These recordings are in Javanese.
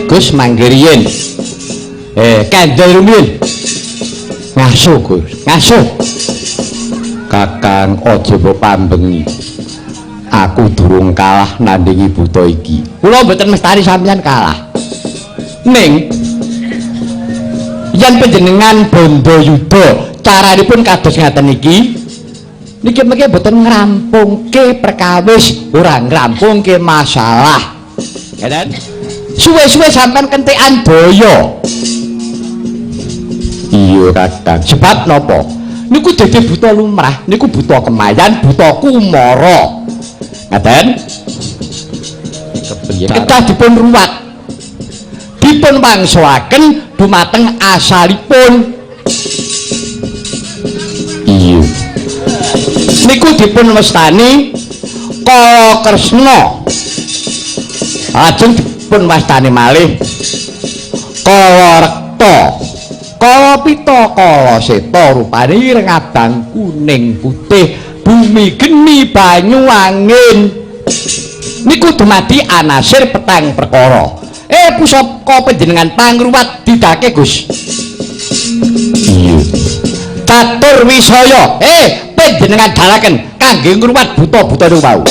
Gus manggiriyen kandel rumiyin ngasuh Gus ngasuh Kakang aja pambengi aku durung kalah nandingi buta iki kula mboten mestani sampeyan kalah ning yen panjenengan bondo yuda caranipun kados ngaten iki niki mengke mboten ngrampungke perkawis ora ngrampungke masalah ngeten suwe-suwe sampean kentekan daya iya Kakang sebab napa niku dadi buta lumrah niku buta kemayan buta kumara ngaten kedah dipun ruwat dipun wangsuaken dumateng asalipun iya niku dipun wastani Kala Kresna lajeng dipun wastani malih Kala Rekta Kala Pita Kala Seta rupane ireng abang kuning putih bumi geni banyu angin niku dumadi anasir petang perkara pusaka panjenengan pangruwat didake Gus iya Catur Wisaya panjenengan dalaken kangge ngruwat buta-buta niku wau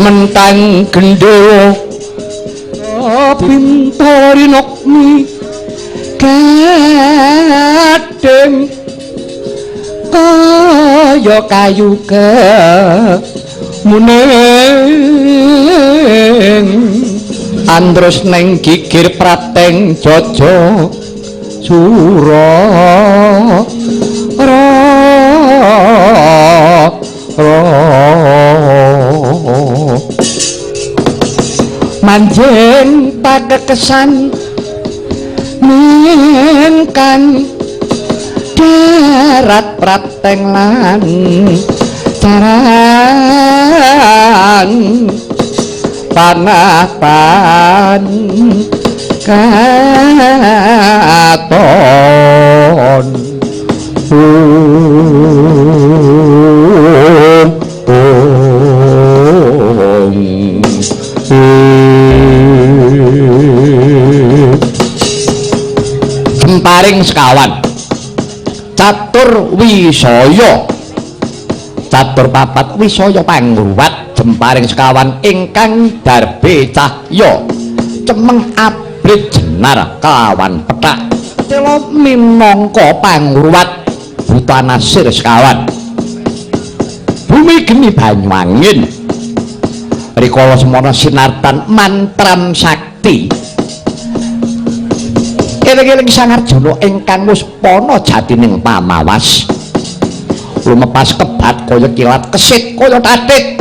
mentang gendera pintari nokmi kadeng kaya kayu muning andros neng gigir prateng jojo sura manjing pakekesan mingkan darat prateng lan caran panapan katon Jemparing sekawan Catur Wisaya Catur papat Wisaya pangruwat Jemparing sekawan ingkang darbe cahya cemeng abrit jenar kelawan petak tela minangka pangruwat buta nasir sekawan bumi geni banyu angin rikala semana sinartan mantram sakti eling-eling Sang Arjuna ingkang muspana jatining pamawas lumepas kebat kaya kilat kesit kaya tatik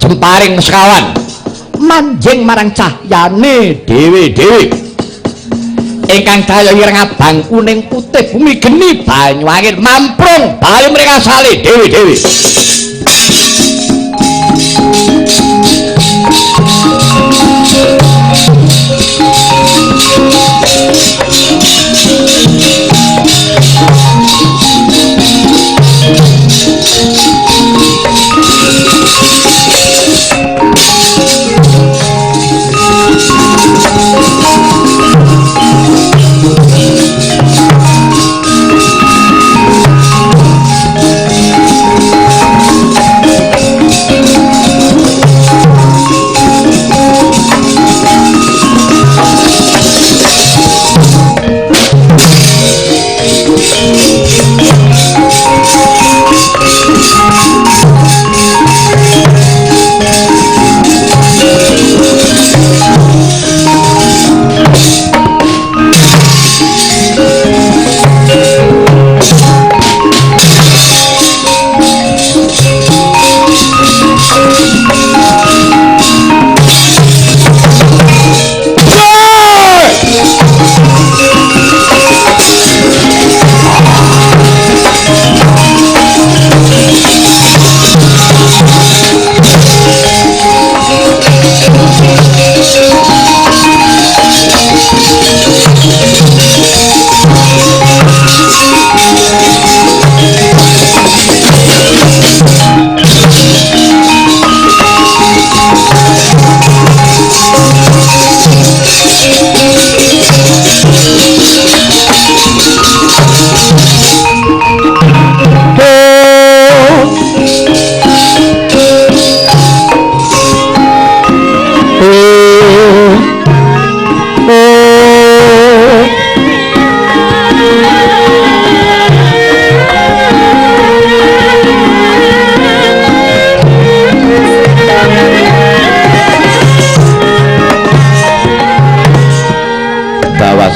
jemparing sekawan manjing marang cahyane dhewe-dhewe ingkang daya ireng abang kuning putih bumi geni banyu angin mamprung bali mereka sale dhewe-dhewe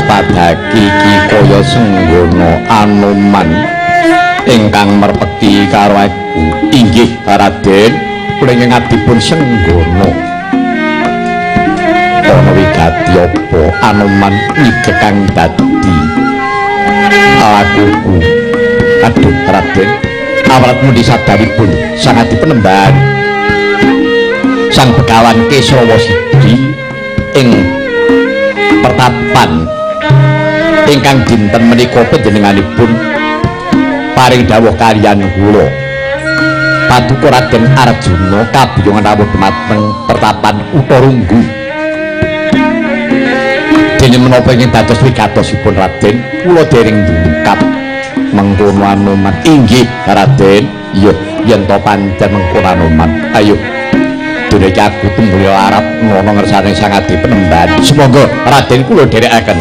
padhaki iki kaya Senggana Anoman ingkang merpekti karo aku. Inggih Raden, kula ingkang adipun Senggana. Ana wigati apa Anoman nyidekang dadi lakuku. Aduh Raden, awratmu disadharipun sangat dipenemban Sang Begawan Kesrawa Sidi ing pertapan ingkang dinten menika panjenenganipun paring dawuh kaliyan kula Paduka Raden Arjuna kabiyongan rawuh dhumateng pertapan Utarunggu. Dene menapa ingkang dados wigatosipun Raden, kula dereng ndungkap mengkono Anoman. Inggih Raden, iya yen to pancen mengkono Anoman. Ayo duneke aku tunggul arep ngono ngersane Sang Adi Penemban. Sumangga Raden kula dherekaken.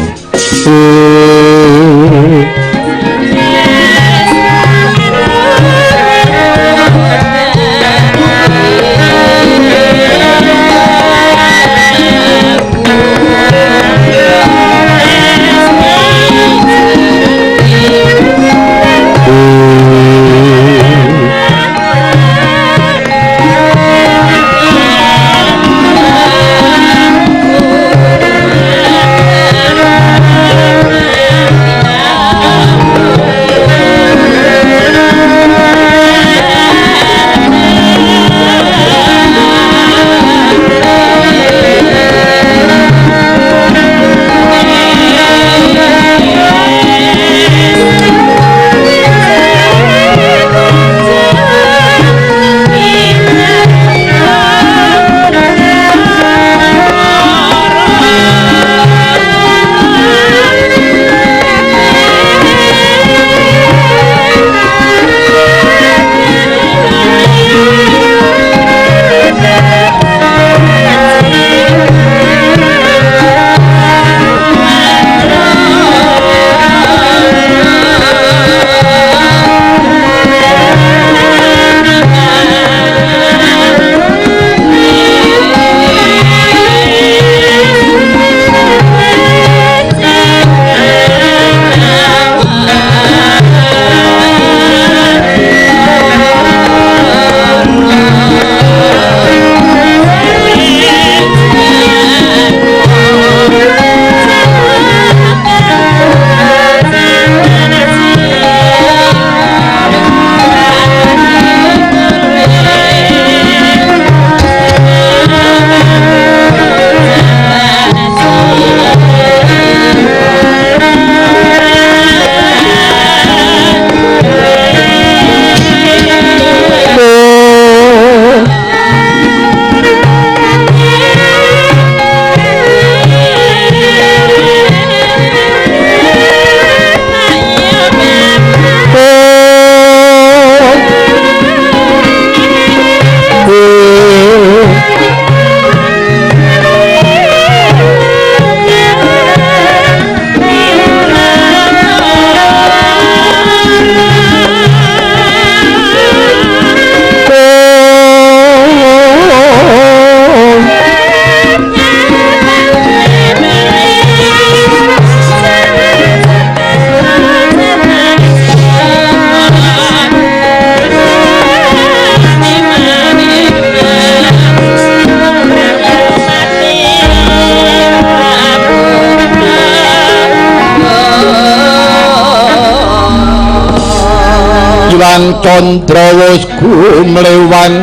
Candra wis gumlewang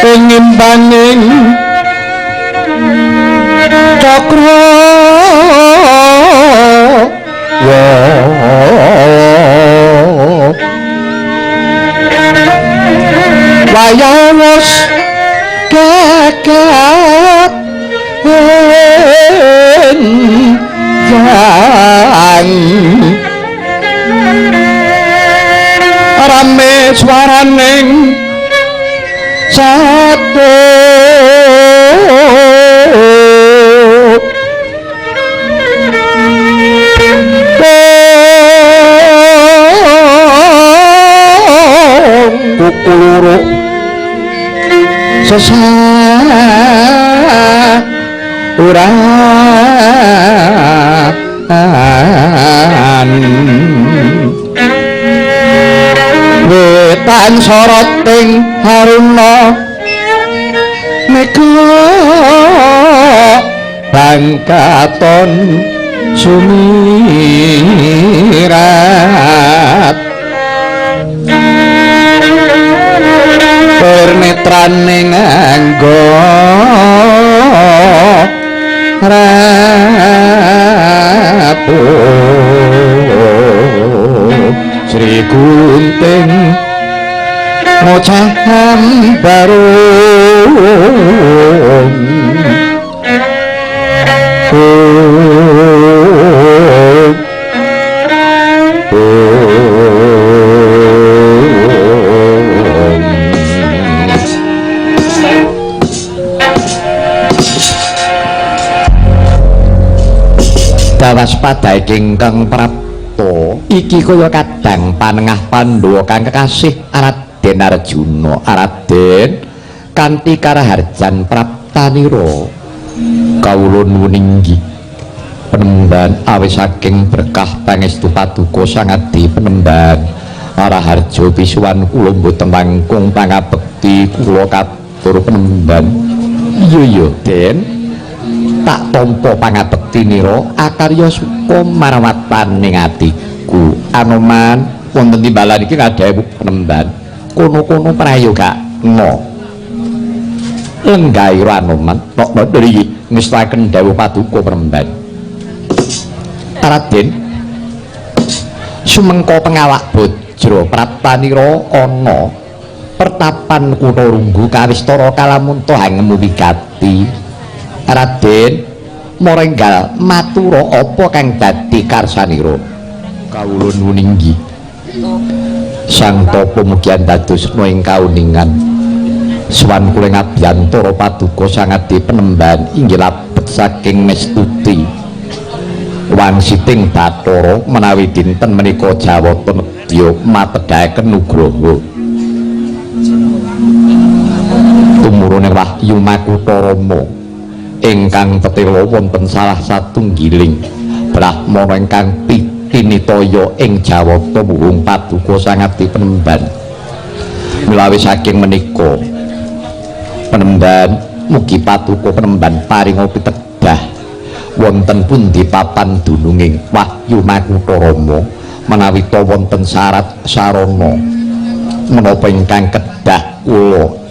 pengimbaning cakra wayawos kakak rame swaraning satu kukuluru sesaran wetan soroting haruna mega bangkaton sumirat pernetrane nganggo rapu Sri Kunting ngocaham barung waspada ingkang prapta iki kaya kadang panengah Pandhawa kang kekasih Raden Arjuna Raden kanthi karaharjan praptanira kawula nuwun inggih penemban awis saking berkah pangestu paduka sangadi penemban Raharja pisuwan kula mboten langkung pangabekti kula katur penemban iya Den tak tampa pangabektinira akarya suka marawataning atiku Anoman wonten timbalan iki kadhawuh penemban kono-kono prayogakna lenggahira Anoman kok mriki ngestaken dawuh paduka penemban Raden sumengko pengawak Bajra praptanira ana pertapan kutha Runggu kawistara kalamunta hangemu wigati Raden morenggal matura apa kang dadi karsanira kawula nuwun inggih sang tapa mugian dadosna ing kauningan swan kula ngabiyantara paduka sangadi penemban inggih labet saking Mestuti wangsiting Bathara menawi dinten menika Jawata nedya matedhaken Nugraha tumurune Wahyu Makutha Rama ingkang tetela wonten salah satunggiling brahmana ingkang pitinitaya ing Jawata muhung paduka sangadi penemban milawi saking menika penemban mugi paduka penemban paringa pitedah wonten pundi papan dununging Wahyu Makutha Rama menawi ta wonten syarat sarana menapa ingkang kedah kula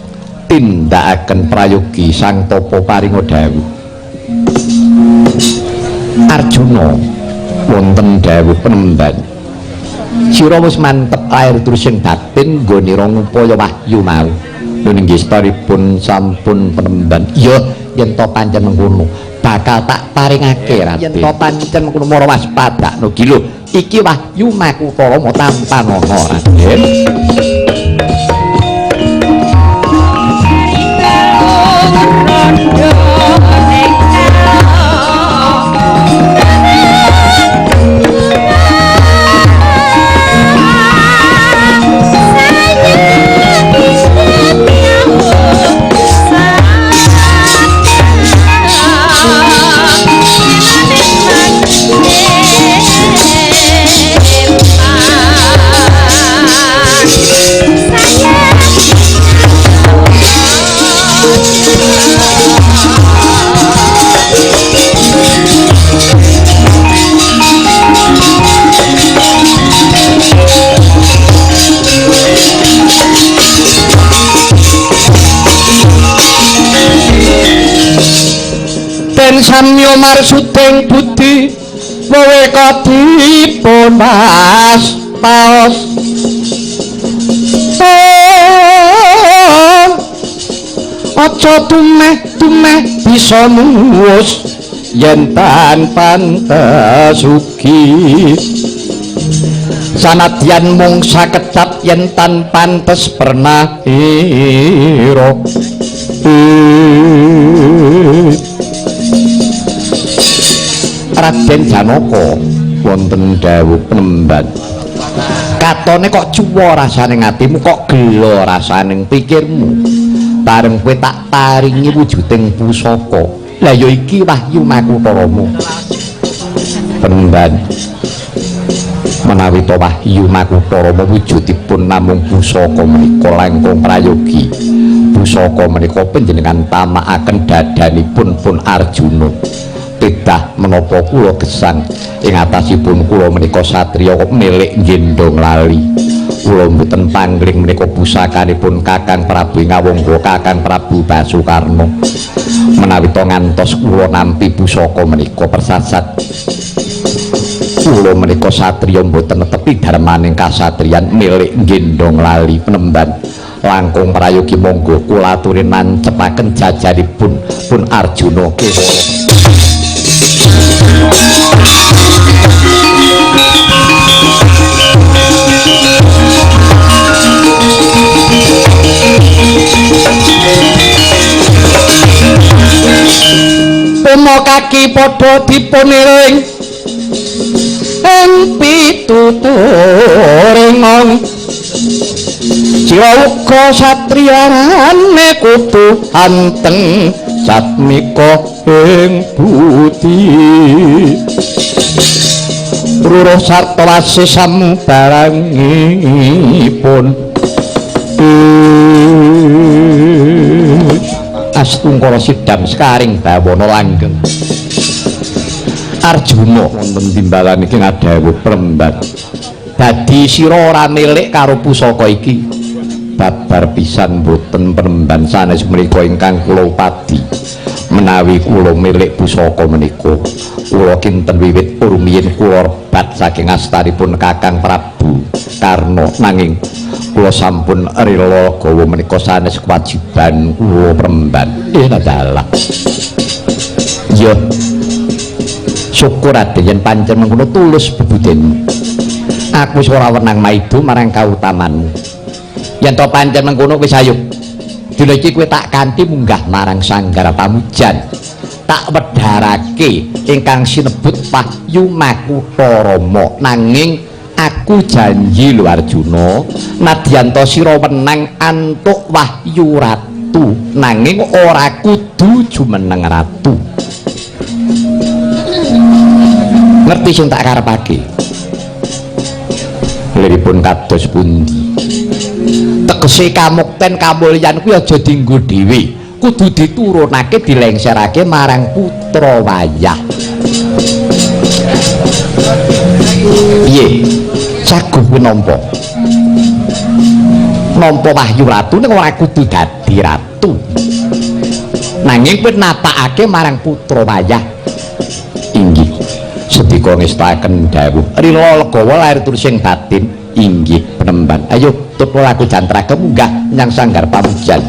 tindakaken prayogi sang tapa paringa dawuh Arjuna wonten dawuh penemban sira wis mantep air terusing batin nggonira ngupaya wahyu mau nggih staripun sampun penemban iya yen to pancen mengkono bakal tak paringake Raden yen to pancen mengkono mara waspadakno iki lho iki Wahyu Makutha Rama tampan ana Raden samya marsuding budi weweka dipun paos aja tumeh bisa muwus yen tanpa sugi sanadyan mung sakedap yen tan pantes pernah ira Raden Janaka wonten dawuh penemban katone kok cuwa rasane ngatimu kok gelo rasane pikirmu bareng kowe tak paringi wujuding pusaka. Lah ya iki Wahyu Makutha Rama. Penemban menawi to Wahyu Makutha Rama wujudipun namung pusaka menika langkung prayogi. Pusaka menika panjenengan tamakaken dadanipun pun Arjuna. Tedah menapa kula gesang ing atasipun kula menika satriya milik Gendong Lali. Kula mboten panggring menika pusakanipun Kakang Prabu Ngawangga, Kakang Prabu Basukarna. Menawi to ngantos kula nampi pusaka menika persasat kula menika satriya mboten netepi darmaning kasatriyan milik Gendong Lali. Penemban langkung prayogi monggo kula aturi nancepaken jajaripun pun Arjuna Kewara. Pomo kaki padha dipuniring ing pituturing jiwa uga satriyane kudu anteng satmika ing budi ruruh sarta wasih sambarangipun Astungkara sidam sekaring bawana langgeng. Arjuna wonten timbalan iki ngadhawuh Prembat, dadi sira ora milik karo pusaka iki. Babar pisan boten Premban sanes mriku ingkang kula upadi. Menawi kula milik pusaka menika, kula kinten wiwit rumiyin kula rebat saking astaripun Kakang Prabu Karna, nanging kula sampun rila gawa menika sanes kewajiban kula Premban. Dalah. Ya. Syukur Raden yen pancen mengkono tulus bebudhenmu. Aku wis ora wenang maido marang kautamanmu. Yen to pancen mengkono wis ayo. Dina iki kowe tak kanthi munggah marang Sanggar Pamujan. Tak wedharake ingkang sinebut Wahyu Makutha Rama. Nanging aku janji lho Arjuna, nadyan to sira wenang antuk wahyu ratu, nanging ora kudu jumeneng ratu. Ngerti sing tak karepake? Liripun kados pundi? Tegese kamukten kamulyan kuwi aja dienggo dhewe, kudu diturunake dilengserake marang putra wayah. Piye? Saguh kuwi nampa. Nampa wahyu ratu ning ora kudu dadi ratu. Nanging kuwi napakake marang putra wayah. Inggih. Sedika ngestaken dawuh rila legawa lair tursing batin. Inggih Penemban. Ayo tutu laku jantrake munggah nyang Sanggar Pamujan.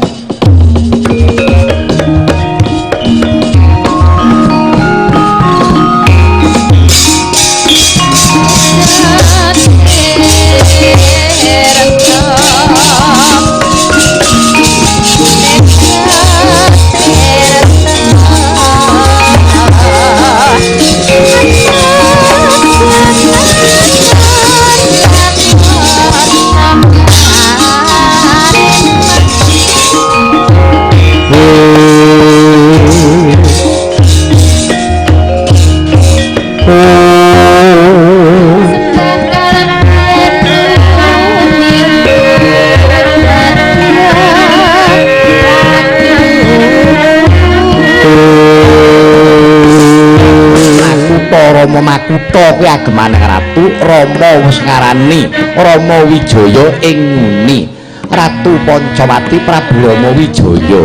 Rama Makutha kuwi agemane ratu. Rama wis ngarani Rama Wijaya ing nguni. Ratu Pancawati Prabu Rama Wijaya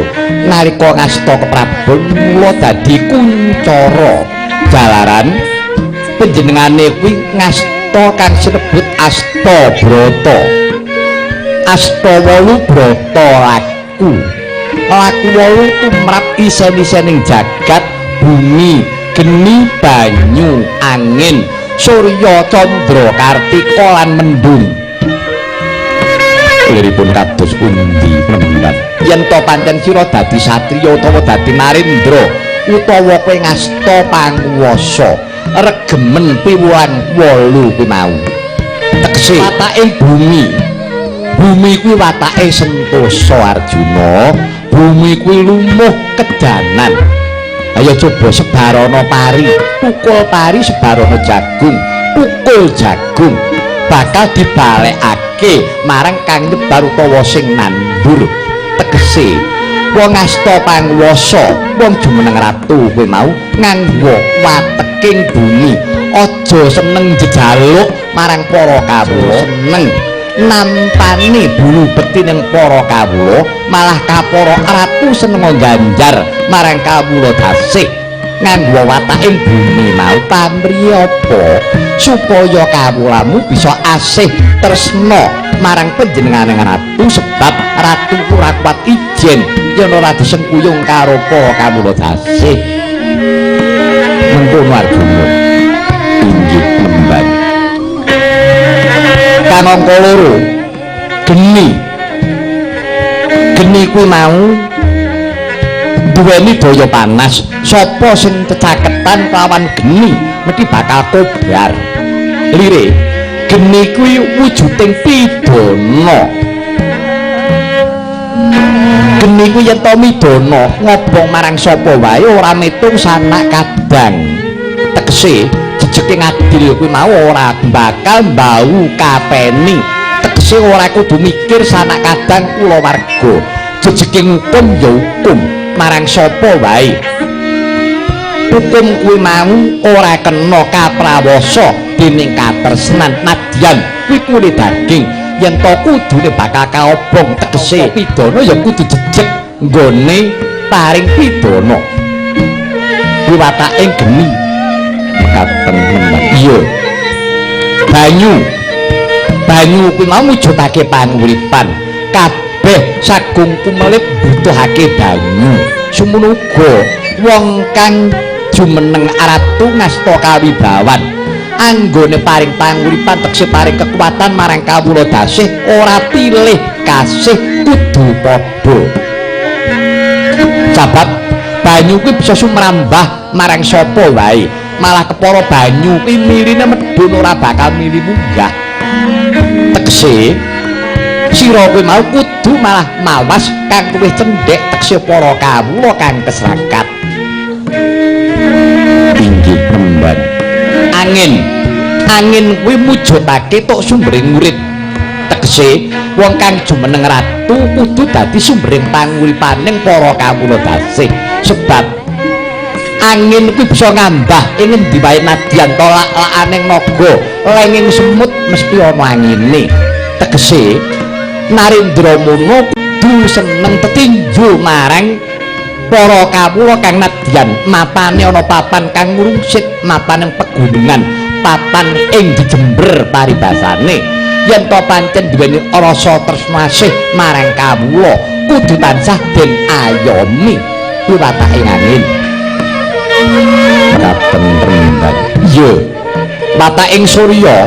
nalika ngasta keprabon mula dadi kuncara. Jalaran panjenengane kuwi ngasta kang sinebut Asta Brata. Asta 8 brata laku. Laku 8 tumrap isen-isening jagat, bumi, geni, banyu, angin, surya, candra, kartika lan mendung. Liripun kados pundi Penemban? Yen to pancen sira dadi satriya utawa dadi narendra utawa kowe ngasta panguwasa, regemen piwulan 8 kuwi mau. Tegese watake bumi. Bumi kuwi watake Sentosa Arjuna. kuwi lumuh kedanan. Ayo coba sebarono pari, pukul pari sebarono jagung, pukul jagung bakal dibalekake marang kang nyebar utawa sing nandur. Tegese wong asta panguwasa, wong jumeneng ratu kowe mau nganggo wateking bumi, aja seneng jejaluk marang para kawula, seneng nampani bulu betining para kawula, malah kapara ratu seneng ganjar marang kawula tasih nganggo wataking bumi mau pamrih apa supaya kawulamu bisa asih tresna marang panjenenganing ratu, sebab ratu ora kuat ijen yen ora disengkuyung karo para kawula tasih. Mengkono Arjuna inggih lembang kamangka loro geni kuwi mau duweni daya panas. Sapa sing kecaketan lawan geni mesti bakal kobar. Lire geni kuwi wujuding pidana. Geni kuwi yen to midana ngobong marang sapa wae ora metung sanak kadang. Tegese jejeking adil kuwi mau ora bakal mbau kapeni. Tegese ora kudu mikir sanak kadang kulawarga. Jejeking hukum ya hukum marang sapa wae. Hukum kuwi mau ora kena kaprawasa dening katresnan, nadyan kuwi kulit daging yen to kudune bakal kaobong. Tegese pidana ya kudu jejeg nggone paring pidana. Kuwi wataking geni mekaten menang. Iya banyu kuwi mau mujudake panguripan. Kabeh sagung kumelip butuhake banyu. Sumono uga wong kang jumeneng ratu ngasta kawibawan anggone paring panguripan, tegese paring kekuatan marang kawula tasih, ora pilih kasih kudu padha. Sebab banyu kuwi bisa sumrambah marang sapa wae, malah kepara banyu kuwi mirine medhun ora bakal mili munggah. Tegese sira kuwi mau kudu malah mawas kang luwih cendhek, tegese para kawula kang kesrakat. Inggih remban angin kuwi mujudake tok sumbering urip. Tegese wong kang jumeneng ratu kudu dadi sumbering panguripaning para kawula tasih, sebab angin kuwi bisa ngambah ing endi wae nadyan tolak-lakaning naga, lenging semut mesti ana angine. Tegese Narendra Muna kudu seneng tetinju marang para kawula kang nadyan mapane ana papan kang ngrungsit, mapaning pegunungan, papan ing dijember paribasane. Yen to pancen duweni rasa tresna asih marang kawula kudu tansah den ayomi kuwi wataking angin. Katen remban. Iya wataking surya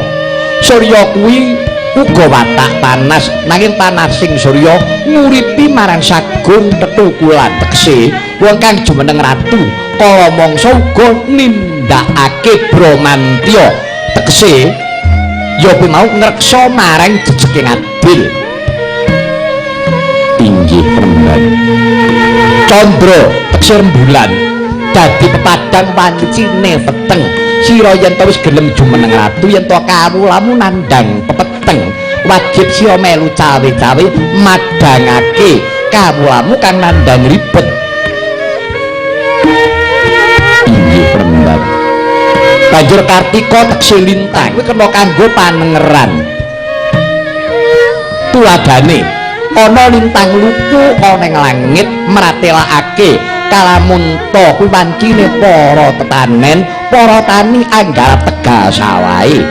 kuwi uga watak panas, nanging panasing surya nguripi marang sagung tetukulan. Tegese wong kang jumeneng ratu kala mangsa uga nindakake bromantya. Tegese ya kuwi mau ngreksa marang jejeking adil. Inggih remban. Candra tegese rembulan dadi pepadang wancine peteng. Sira yen to wis gelem jumeneng ratu, yen to kawulamu nandhang pepeteng, wajib sira melu cawe-cawe madhangake kawulamu kang nandhang ribet. Inggih remban. Banjur Kartika tegese lintang kuwi kena kanggo panengeran. Tuladhane ana lintang luku ana ing langit mratelakake kalamun to kuwi wancine para tetanen, para tani anggarap tegal sawahe.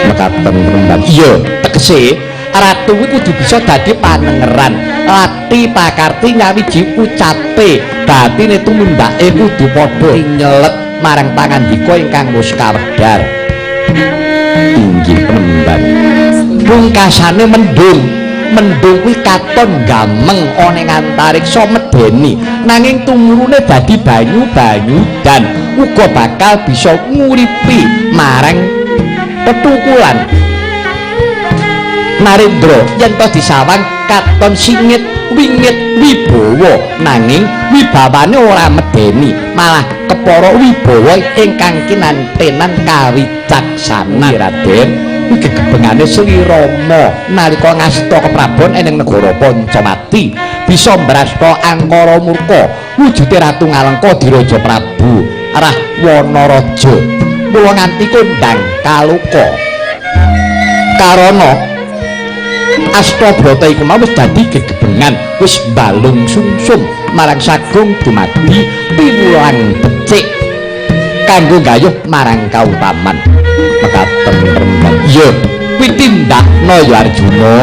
Mekaten remban. Iya, tegese ratu kuwi kudu bisa dadi panengeran, lati pakarti nyawiji ucape, batine tumindake kudu padha nyelet marang pangandika ingkang wis kawedhar. Inggih remban. Pungkasane mendung kuwi katon gameng ana ing antariksa medeni, nanging tumurune dadi banyu dan uga bakal bisa nguripi marang tetukulan. Narendra yen to disawang katon singit wingit wibawa nanging wibawane ora medeni malah kepara wibawa ingkang kinantenan kawicaksana Raden gegebengane Sri Rama nalika ngasta keprabon ing negara Pancamati bisa mbrasta angkara murka wujude Ratu Ngalengka Diraja Prabu Rahwana-raja mula nganti kondang kaluka karana Astabrata iku mau wis dadi gegebengan wis balung sungsum marang sagung dumadi piwulang becik kanggo gayuh marang kautaman mekaten remban ya kuwi tindakna ya Arjuna